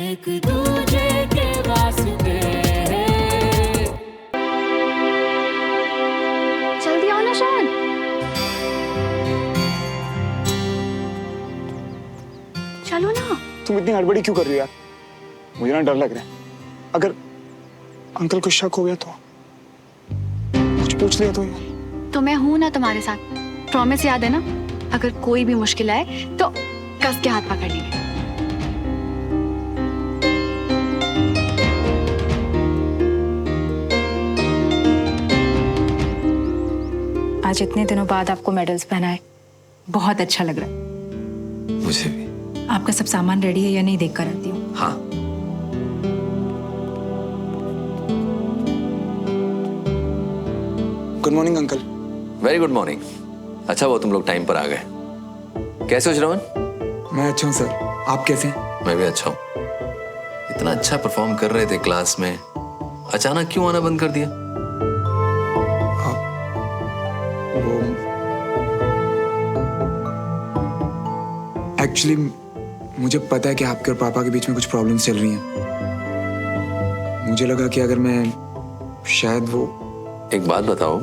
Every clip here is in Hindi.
एक दूजे के वास्ते। जल्दी आओ ना शान। चलो ना। तुम इतनी हड़बड़ी क्यों कर रही हो यार? मुझे ना डर लग रहा है। अगर अंकल को शक हो गया तो कुछ पूछ लिया तो यार। तो मैं हूं ना तुम्हारे साथ। प्रॉमिस याद है ना? अगर कोई भी मुश्किल आए तो कस के हाथ पकड़ लेंगे। आज इतने दिनों बाद आपको मेडल्स पहनाए, बहुत अच्छा लग रहा है। मुझे भी। आपका सब सामान रेडी है या नहीं देख कर आती हूँ। हाँ। Good morning uncle. Very good morning. अच्छा वो तुम लोग टाइम पर आ गए। कैसे हो श्रवण? मैं अच्छा हूँ सर, आप कैसे हैं? मैं भी अच्छा हूँ। इतना अच्छा परफॉर्म कर रहे थे क्लास में, अचानक क्यों आना बंद कर दिया? वो एक्चुअली मुझे पता है कि आपके और पापा के बीच में कुछ प्रॉब्लम्स चल रही हैं। मुझे लगा कि अगर मैं शायद वो एक बात बताओ,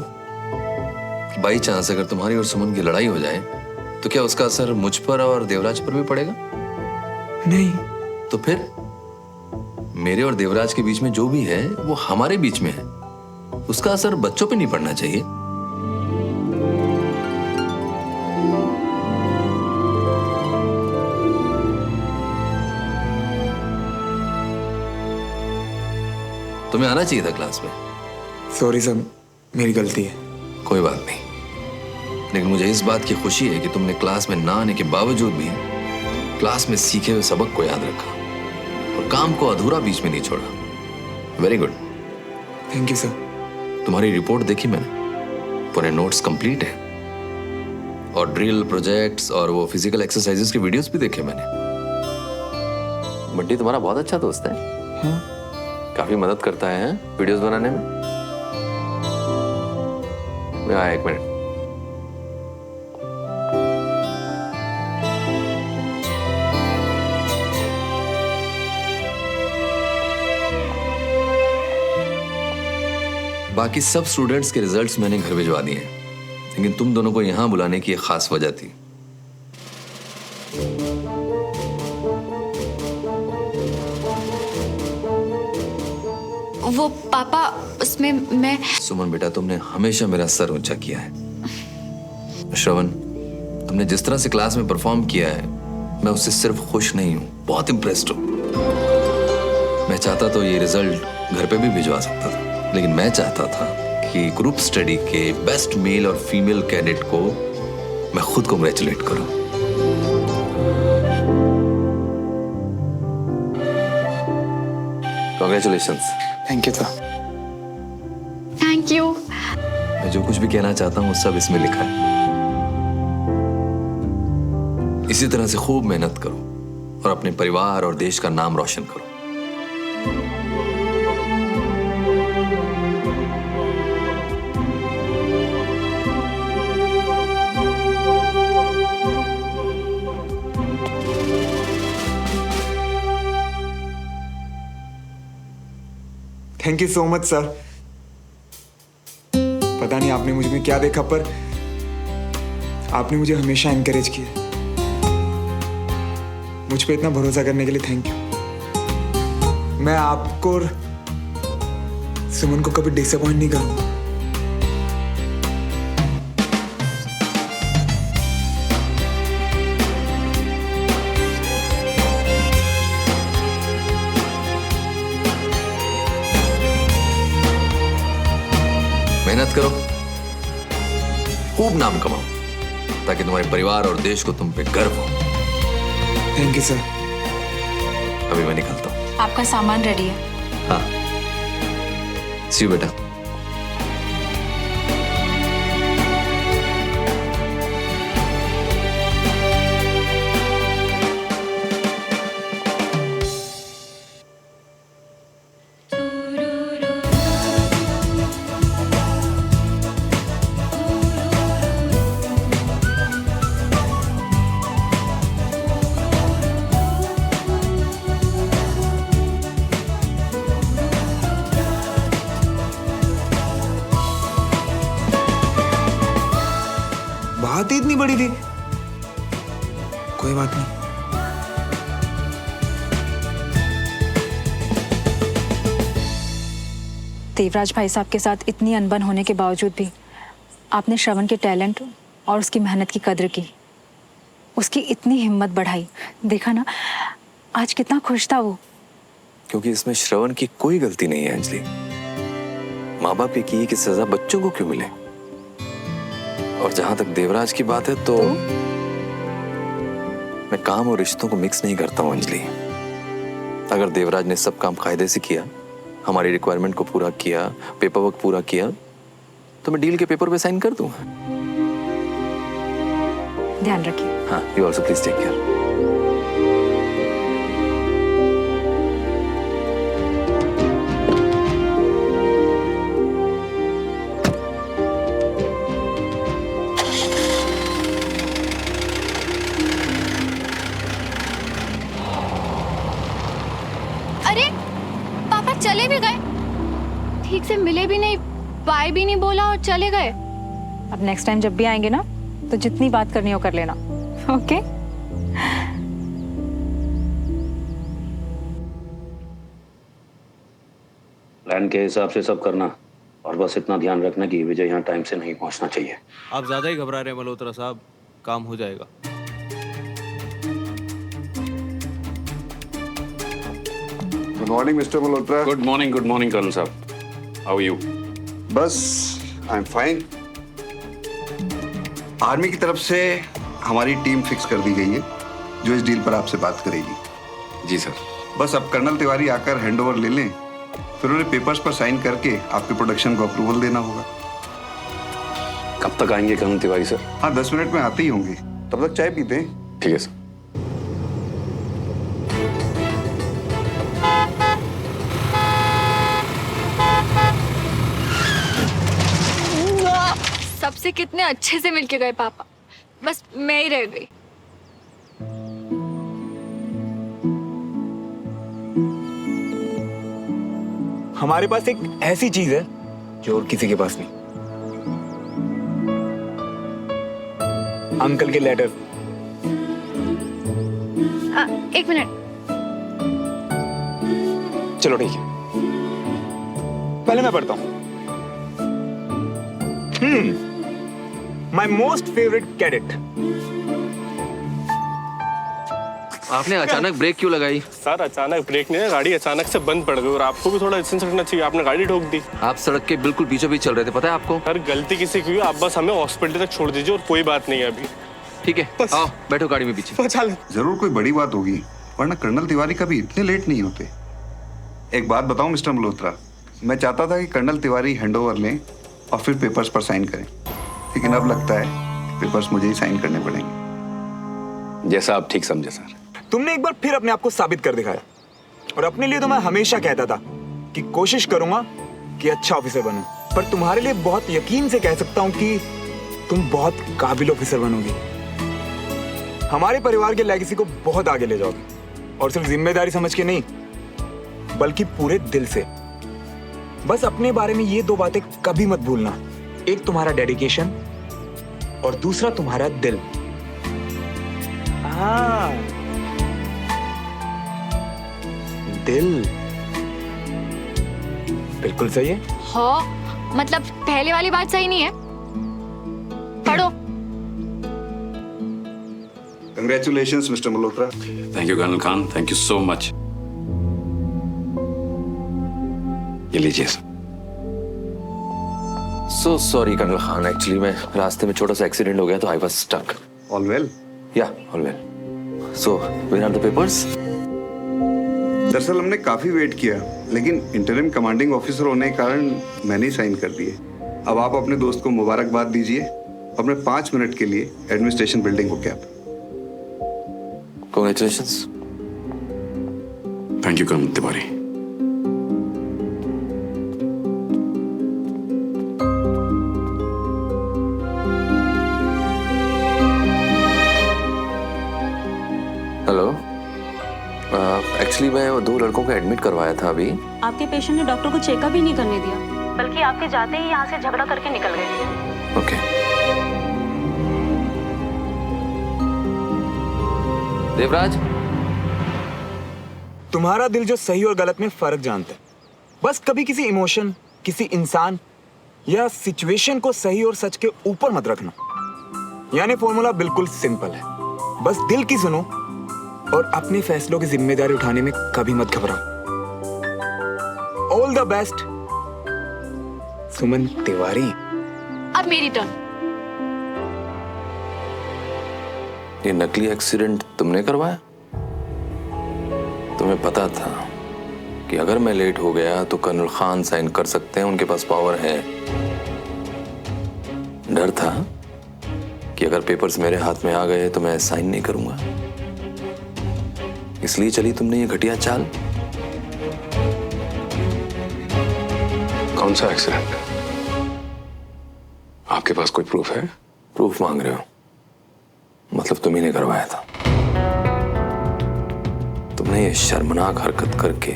बाई चांस अगर तुम्हारी और सुमन की लड़ाई हो जाए तो क्या उसका असर मुझ पर और देवराज पर भी पड़ेगा? नहीं। तो फिर मेरे और देवराज के बीच में जो भी है वो हमारे बीच में है, उसका असर बच्चों पे नहीं पड़ना चाहिए। तुम्हें आना चाहिए था क्लास में। सॉरी सर, मेरी गलती है। कोई बात नहीं, लेकिन मुझे इस बात की खुशी है कि तुमने क्लास में ना आने के बावजूद भी क्लास में सीखे हुए सबक को याद रखा और काम को अधूरा बीच में नहीं छोड़ा। Very good. Thank you sir. तुम्हारी रिपोर्ट देखी मैंने, पूरे नोट्स कंप्लीट है और ड्रिल, प्रोजेक्ट्स और वो फिजिकल एक्सरसाइजेस की वीडियोस भी देखे मैंने। बड्डी तुम्हारा बहुत अच्छा दोस्त है। हाँ? काफी मदद करता है वीडियोस बनाने में। मैं आया, एक मिनट। बाकी सब स्टूडेंट्स के रिजल्ट्स मैंने घर भिजवा दिए हैं, लेकिन तुम दोनों को यहां बुलाने की एक खास वजह थी। वो पापा, उसमें मैं। सुमन बेटा, तुमने हमेशा मेरा सर ऊंचा किया है। श्रवण, तुमने जिस तरह से क्लास में परफॉर्म किया है, मैं उससे सिर्फ खुश नहीं हूं, बहुत इंप्रेस्ड हूं। मैं चाहता तो ये रिजल्ट घर पे भी भिजवा सकता था, लेकिन मैं चाहता था कि ग्रुप स्टडी के बेस्ट मेल और फीमेल कैडेट को मैं खुद कांग्रेचुलेट करूं। Congratulations. Thank you sir. Thank you. मैं जो कुछ भी कहना चाहता हूँ सब इसमें लिखा है। इसी तरह से खूब मेहनत करो और अपने परिवार और देश का नाम रोशन करो। Thank you so much sir. पता नहीं आपने मुझ में क्या देखा, पर आपने मुझे हमेशा एनकरेज किया। मुझ पे इतना भरोसा करने के लिए थैंक यू। मैं आपको और सुमन को कभी डिसअपॉइंट नहीं करूंगा। मेहनत करो, खूब नाम कमाओ, ताकि तुम्हारे परिवार और देश को तुम पे गर्व हो। Thank you sir. अभी मैं निकलता हूँ। आपका सामान रेडी है। हाँ, सी यू बेटा। बात ही इतनी बड़ी थी। कोई बात नहीं। देवराज भाई साहब के साथ इतनी अनबन होने के बावजूद भी आपने श्रवण के टैलेंट और उसकी मेहनत की कद्र की, उसकी इतनी हिम्मत बढ़ाई। देखा ना आज कितना खुश था वो। क्योंकि इसमें श्रवण की कोई गलती नहीं है अंजलि। माँ बाप ये की कि सजा बच्चों को क्यों मिले। और जहां तक देवराज की बात है तो मैं काम और रिश्तों को मिक्स नहीं करता हूं अंजलि। अगर देवराज ने सब काम कायदे से किया, हमारी रिक्वायरमेंट को पूरा किया, पेपर वर्क पूरा किया, तो मैं डील के पेपर पे साइन कर दूंगा। ध्यान रखिए। हाँ, you also please take care. अरे पापा चले भी गए, ठीक से मिले भी नहीं, बाय भी नहीं बोला और चले गए। अब नेक्स्ट टाइम जब भी आएंगे ना तो जितनी बात करनी हो कर लेना। ओके? प्लान के हिसाब से सब करना और बस इतना ध्यान रखना कि विजय यहाँ टाइम से नहीं पहुँचना चाहिए। आप ज्यादा ही घबरा रहे हैं मल्होत्रा साहब, काम हो जाएगा। Good morning mister Malhotra. Good morning colonel साहब। How are you? बस आई एम फाइन। आर्मी की तरफ से हमारी टीम फिक्स कर दी गई है जो इस डील पर आपसे बात करेगी। जी सर। बस अब कर्नल तिवारी आकर हैंडओवर ले लें, फिर उन्हें पेपर्स पर साइन करके आपके प्रोडक्शन को अप्रूवल देना होगा। कब तक आएंगे कर्नल तिवारी सर? हाँ 10 मिनट में आते ही होंगे, तब तक चाय पीते हैं। ठीक है सर। सबसे कितने अच्छे से मिलके गए पापा, बस मैं ही रह गई। हमारे पास एक ऐसी चीज है जो और किसी के पास नहीं। अंकल के लेटर। एक मिनट, चलो ठीक है, पहले मैं पढ़ता हूं। My most favourite cadet. आपने अचानक ब्रेक क्यों लगाई? सर अचानक ब्रेक नहीं है, गाड़ी अचानक से बंद पड़ गई और आपको भी थोड़ा डिस्टेंस रखना चाहिए। आपने गाड़ी ठोक दी। आप सड़क के बिल्कुल बीचों बीच चल रहे थे, पता है आपको? सर गलती किसी की हुई, आप बस हमें हॉस्पिटल तक छोड़ दीजिए और कोई बात नहीं है अभी। ठीक है, आओ बैठो गाड़ी में पीछे। जरूर कोई बड़ी बात होगी, वरना कर्नल तिवारी कभी इतने लेट नहीं होते। एक बात बताऊं मिस्टर मल्होत्रा, मैं चाहता था कि कर्नल तिवारी हैंडओवर लें और फिर पेपर्स पर साइन करें, लेकिन अब लगता है कि पेपर्स मुझे ही साइन करने पड़ेंगे। जैसा आप ठीक समझे सर। तुमने एक बार फिर अपने आप को साबित कर दिखाया, और अपने लिए तो मैं हमेशा कहता था कि कोशिश करूंगा कि अच्छा ऑफिसर बनूं, पर तुम्हारे लिए बहुत यकीन से कह सकता हूं कि तुम बहुत काबिल ऑफिसर बनोगी। हमारे परिवार के लेगेसी को बहुत आगे ले जाओगे, और सिर्फ जिम्मेदारी समझ के नहीं बल्कि पूरे दिल से। बस अपने बारे में ये दो बातें कभी मत भूलना, एक तुम्हारा डेडिकेशन और दूसरा तुम्हारा दिल। हाँ, दिल बिल्कुल सही है। हाँ मतलब पहले वाली बात सही नहीं है। पढ़ो। Congratulations mister Malhotra. Thank you colonel Khan, thank you so much. ये लीजिए sir. So sorry colonel Khan, actually मैं रास्ते में छोटा सा एक्सीडेंट हो गया तो I was stuck. All well? Yeah all well. So where are the papers? दरअसल हमने काफी वेट किया, लेकिन इंटरिम कमांडिंग ऑफिसर होने के कारण मैंने ही साइन कर दिए। अब आप अपने दोस्त को मुबारकबाद दीजिए और मैं 5 मिनट के लिए एडमिनिस्ट्रेशन बिल्डिंग को cab. Congratulations. Thank you colonel Tiwari. Hello, actually मैं 2 लड़कों को एडमिट करवाया था अभी। आपके पेशेंट ने डॉक्टर को चेकअप भी नहीं करने दिया, बल्कि आपके जाते ही यहाँ से झगड़ा करके निकल गए। ओके। देवराज, तुम्हारा दिल जो सही और गलत में फर्क जानता है, बस कभी किसी इमोशन, किसी इंसान या सिचुएशन को सही और सच के ऊपर मत रखना। यानी फॉर्मूला बिल्कुल सिंपल है, बस दिल की सुनो और अपने फैसलों की जिम्मेदारी उठाने में कभी मत घबराओ। ऑल द बेस्ट सुमन तिवारी। अब मेरी टर्न। ये नकली एक्सीडेंट तुमने करवाया? तुम्हें पता था कि अगर मैं लेट हो गया तो कर्नल खान साइन कर सकते हैं, उनके पास पावर है। डर था कि अगर पेपर्स मेरे हाथ में आ गए तो मैं साइन नहीं करूंगा, इसलिए चली तुमने ये घटिया चाल। कौन सा एक्सीडेंट? आपके पास कोई प्रूफ है? प्रूफ मांग रहे हो? मतलब तुम ही ने करवाया था। तुमने ये शर्मनाक हरकत करके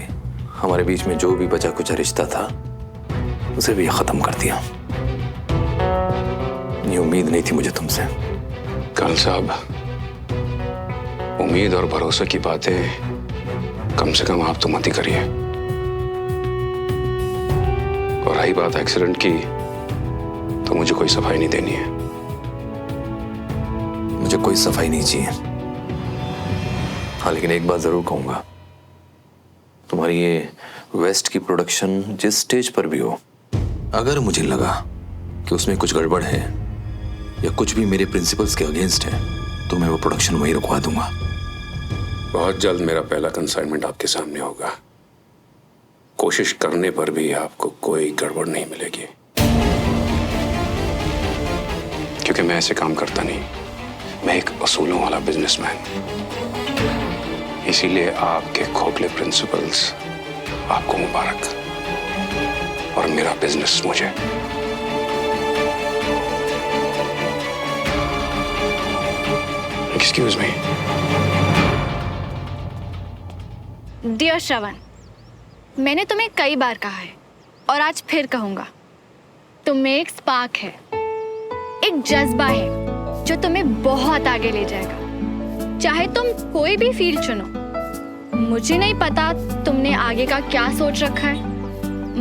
हमारे बीच में जो भी बचा कुछ रिश्ता था उसे भी खत्म कर दिया। ये उम्मीद नहीं थी मुझे तुमसे। कर्नल साहब, उम्मीद और भरोसे की बातें कम से कम आप तो मत ही करिए। और रही बात एक्सीडेंट की, तो मुझे कोई सफाई नहीं देनी है। मुझे कोई सफाई नहीं चाहिए। हाँ, लेकिन एक बात जरूर कहूंगा, तुम्हारी ये वेस्ट की प्रोडक्शन जिस स्टेज पर भी हो, अगर मुझे लगा कि उसमें कुछ गड़बड़ है या कुछ भी मेरे प्रिंसिपल्स के अगेंस्ट है तो मैं वो प्रोडक्शन वहीं रुकवा दूंगा। बहुत जल्द मेरा पहला कंसाइनमेंट आपके सामने होगा। कोशिश करने पर भी आपको कोई गड़बड़ नहीं मिलेगी, क्योंकि मैं ऐसे काम करता नहीं। मैं एक असूलों वाला बिजनेसमैन, इसीलिए आपके खोखले प्रिंसिपल्स आपको मुबारक और मेरा बिजनेस मुझे। Excuse me. डियर श्रवण, मैंने तुम्हें कई बार कहा है और आज फिर कहूंगा, तुम में एक स्पार्क है, एक जज्बा है जो तुम्हें बहुत आगे ले जाएगा। चाहे तुम कोई भी फील्ड चुनो। मुझे नहीं पता तुमने आगे का क्या सोच रखा है,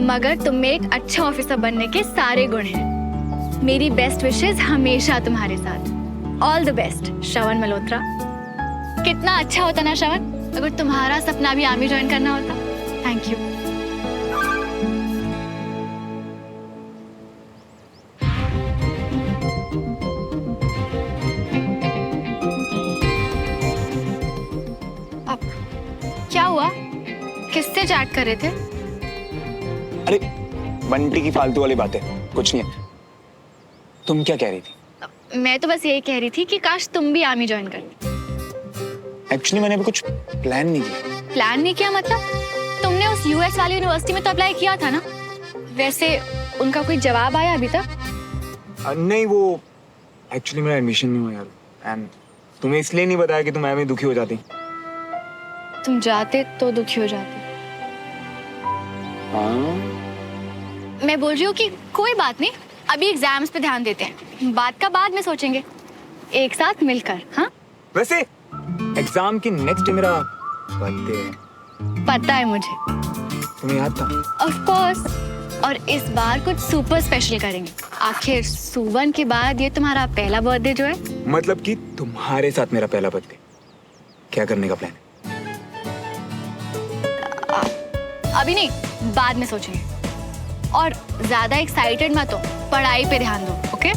मगर तुम में एक अच्छा ऑफिसर बनने के सारे गुण हैं। मेरी बेस्ट विशेस हमेशा तुम्हारे साथ। ऑल द बेस्ट श्रवण मल्होत्रा। कितना अच्छा होता ना श्रवण अगर तुम्हारा सपना भी आर्मी ज्वाइन करना होता। Thank you. अब क्या हुआ? किससे चैट कर रहे थे? अरे बंटी की फालतू वाली बातें, कुछ नहीं है। तुम क्या कह रही थी? मैं तो बस यही कह रही थी कि काश तुम भी आर्मी ज्वाइन करते। एक्चुअली मैंने अभी कुछ प्लान नहीं किया। प्लान नहीं किया मतलब? तुमने उस यूएस वाली यूनिवर्सिटी में तो अप्लाई किया था ना? वैसे उनका कोई जवाब आया अभी तक? नहीं, वो एक्चुअली मेरा एडमिशन नहीं हुआ यार। एंड तुम्हें इसलिए नहीं बताया कि तुम ऐਵੇਂ दुखी हो जाती। तुम जाते तो दुखी हो जाती। मैं बोल रही हूँ कि कोई बात नहीं, अभी एग्जाम्स पे ध्यान देते हैं, बात का बाद में सोचेंगे, एक साथ मिलकर। हाँ, वैसे एग्जाम की नेक्स्ट डे मेरा बर्थडे है। पता है मुझे। तुम्हें याद था? Of course. और इस बार कुछ सुपर स्पेशल करेंगे। आखिर सुवन के बाद ये तुम्हारा पहला बर्थडे जो है। मतलब कि तुम्हारे साथ मेरा पहला बर्थडे। क्या करने का प्लान है? अभी नहीं, बाद में सोचेंगे। और ज्यादा एक्साइटेड मत हो, पढ़ाई पे ध्यान दो। ओके?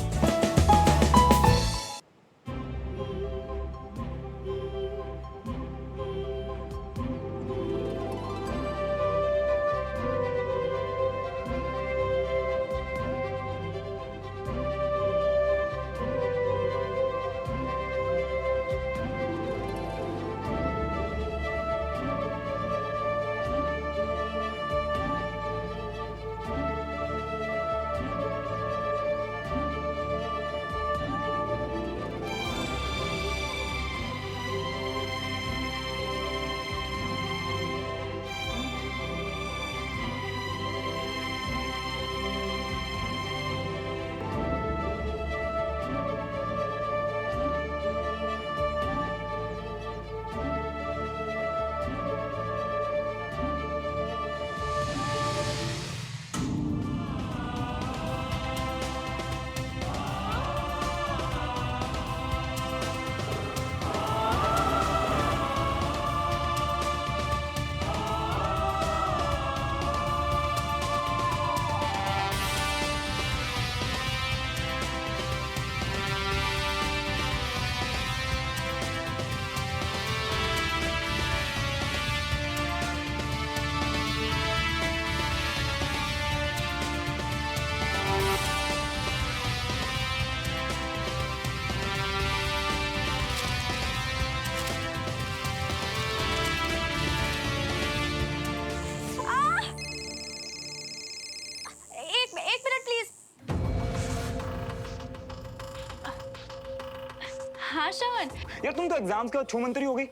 यार तुम तो एग्जाम्स के बाद छूमंतरी हो गई।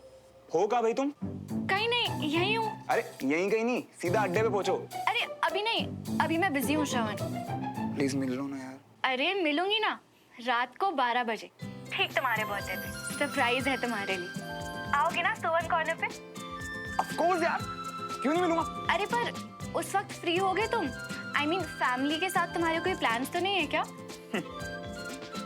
हो कहाँ भाई तुम? कहीं नहीं, यहीं हूँ। अरे यहीं कहीं नहीं, सीधा अड्डे पे पहुंचो। अरे अभी नहीं, अभी मैं बिजी हूँ श्रवण। प्लीज मिल लो ना यार। अरे मिलूंगी ना, रात को 12 बजे, ठीक तुम्हारे बर्थडे पे। सरप्राइज है तुम्हारे लिए। आओगे ना सुवन कॉर्नर पे? ऑफ कोर्स यार, क्यों नहीं मिलूंगा? अरे पर उस वक्त फ्री होगे तुम? I mean, फैमिली के साथ तुम्हारे कोई प्लान्स तो नहीं है क्या?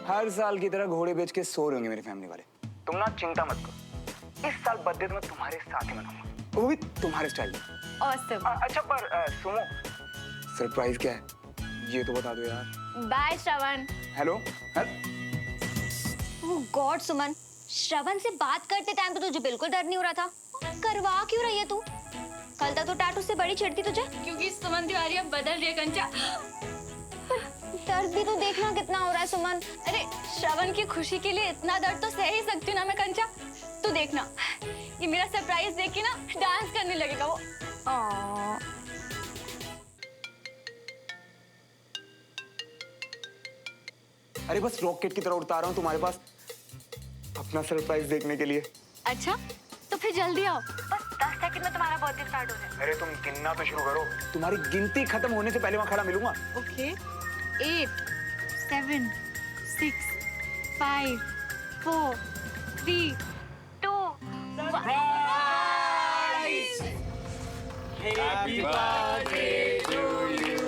हर साल की तरह घोड़े बेच के सो रहे होंगे मेरी फैमिली वाले। तुम ना चिंता मत करो, इस साल बर्थडे तो मैं तुम्हारे साथ ही मनाऊंगा, वो भी तुम्हारे स्टाइल में। Awesome. अच्छा पर सुनो, सरप्राइज क्या है ये तो बता दो यार। बाय श्रवण। हेलो। ओह गॉड सुमन, श्रवण से बात करते टाइम तो तुझे बिल्कुल डर नहीं हो रहा था। करवा क्यों रही है तू? कल तक तो टाटू से बड़ी चिढ़ती तुझे। क्योंकि सुमन तिवारी अब बदल रही है कंचा। दर्द भी तो देखना कितना हो रहा है सुमन। अरे श्रवण की खुशी के लिए इतना दर्द तो सह ही सकती हूँ ना मैं कंचा। तू देखना, ये मेरा सरप्राइज देख के ना डांस करने लगेगा वो। अरे बस रॉकेट की तरह उड़ता रहा हूँ तुम्हारे पास अपना सरप्राइज देखने के लिए। अच्छा तो फिर जल्दी आओ, बस 10 सेकंड में तुम्हारा बर्थडे स्टार्ट हो जाए। अरे तुम गिनना तो शुरू करो, तुम्हारी गिनती खत्म होने से पहले वहां खड़ा मिलूंगा। Okay 8 7 6 5 4 3 2 happy birthday to you.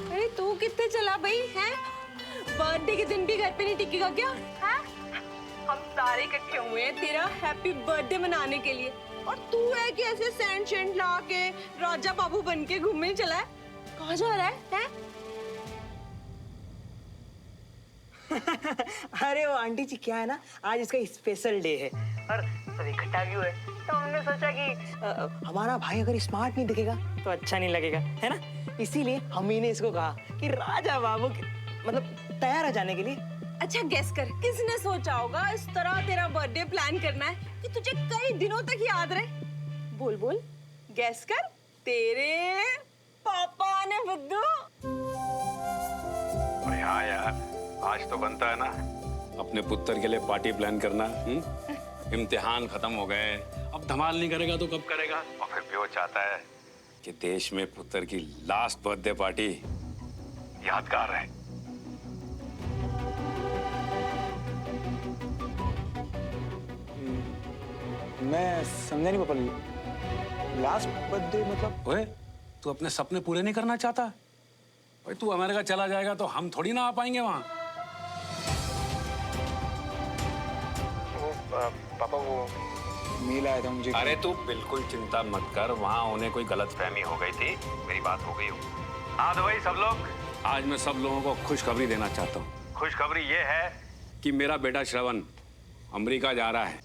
अरे तू कितने चला भाई हैं? बर्थडे के दिन भी घर पे नहीं टिकेगा क्या? हाँ? हम सारे इकट्ठे हुए हैं तेरा हैप्पी बर्थडे मनाने के लिए, और तू है कि ऐसे सैंड शैंड ला के राजा बाबू बन के घूमने चला है। कहाँ जा रहा है? अरे वो आंटी जी क्या है ना, आज इसका स्पेशल डे है और सब इकट्ठा भी हुए, तो हमने सोचा कि हमारा भाई अगर स्मार्ट नहीं दिखेगा तो अच्छा नहीं लगेगा, है ना। इसीलिए हम ही ने इसको कहा कि राजा बाबू मतलब तैयार है जाने के लिए। अच्छा गेस कर, किसने सोचा होगा इस तरह तेरा बर्थडे प्लान करना है कि तुझे कई दिनों तक याद रहे? बोल बोल, गेस कर। तेरे पापा ने बुद्धू। अरे हाँ यार, आज तो बनता है ना अपने पुत्र के लिए पार्टी प्लान करना। इम्तिहान खत्म हो गए, अब धमाल नहीं करेगा तो कब करेगा? और फिर भी वो चाहता है कि देश में पुत्र की लास्ट बर्थडे पार्टी यादगार रहे। मैं समझा नहीं पापा, लास्ट बर्थडे मतलब? ओए, तू अपने सपने पूरे नहीं करना चाहता? भाई तू अमेरिका चला जाएगा तो हम थोड़ी ना आ पाएंगे वहां। पापा वो मेल आया था मुझे। अरे तू बिल्कुल चिंता मत कर, वहां उन्हें कोई गलतफहमी हो गई थी, मेरी बात हो गई हो। हाँ तो भाई सब लोग, आज मैं सब लोगों को खुशखबरी देना चाहता हूँ। खुशखबरी ये है कि मेरा बेटा श्रवण अमेरिका जा रहा है।